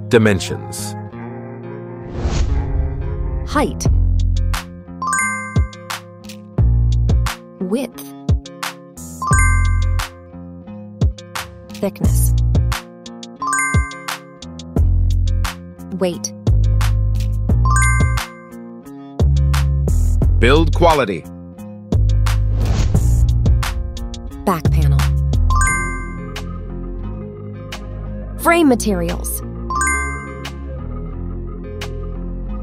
Dimensions. Height. Width. Thickness. Weight. Build quality. Back panel. Frame materials.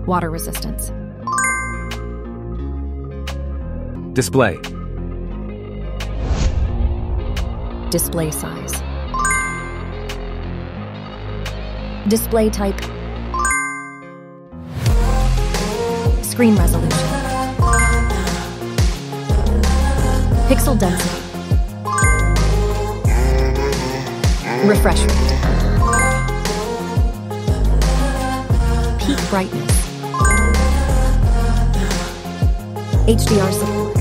Water resistance. Display. Display size. Display type. Screen resolution. Pixel density. Refresh rate. Peak brightness. HDR support.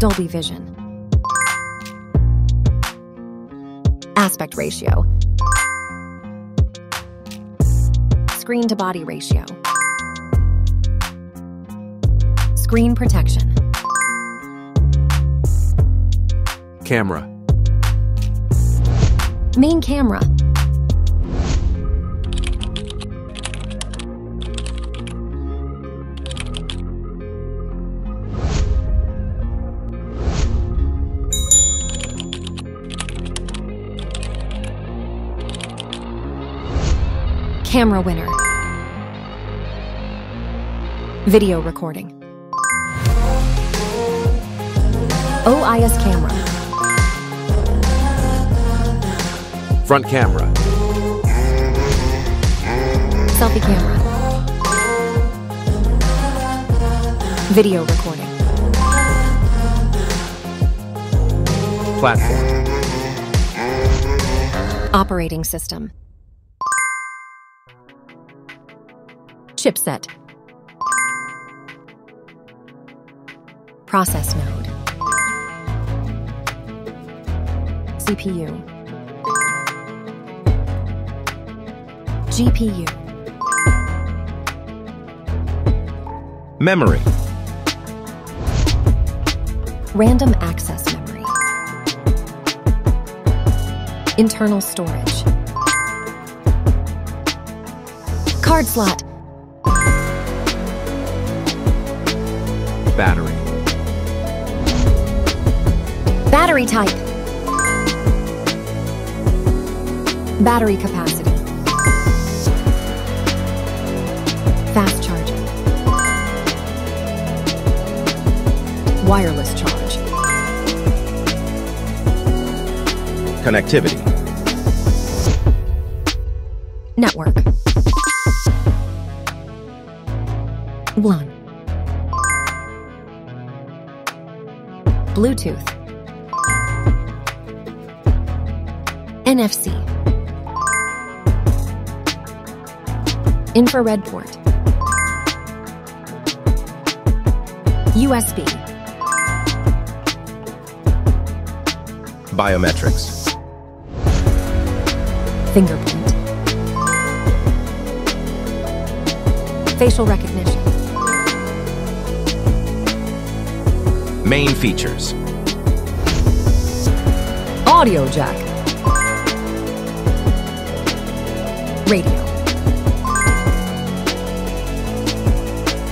Dolby Vision. Aspect ratio. Screen to body ratio. Screen protection. Camera. Main camera. Camera winner. Video recording. OIS camera. Front camera. Selfie camera. Video recording. Platform. Operating system. Chipset. Process node. CPU. GPU. Memory. Random access memory. Internal storage. Card slot. Battery. Battery type. Battery capacity. Fast charging. Wireless charge. Connectivity. Network. LAN. Bluetooth. NFC. Infrared port. USB. Biometrics. Fingerprint. Facial recognition. Main features. Audio jack. Radio.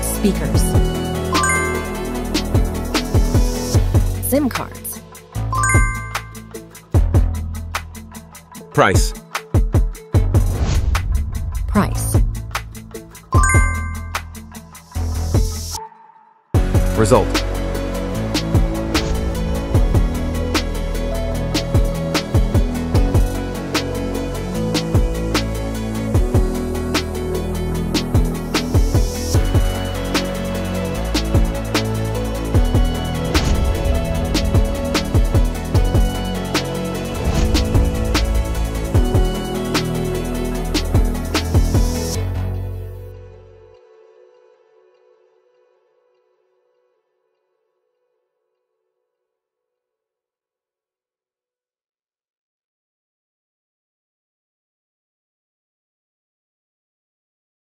Speakers. SIM cards. Price. Price. Result.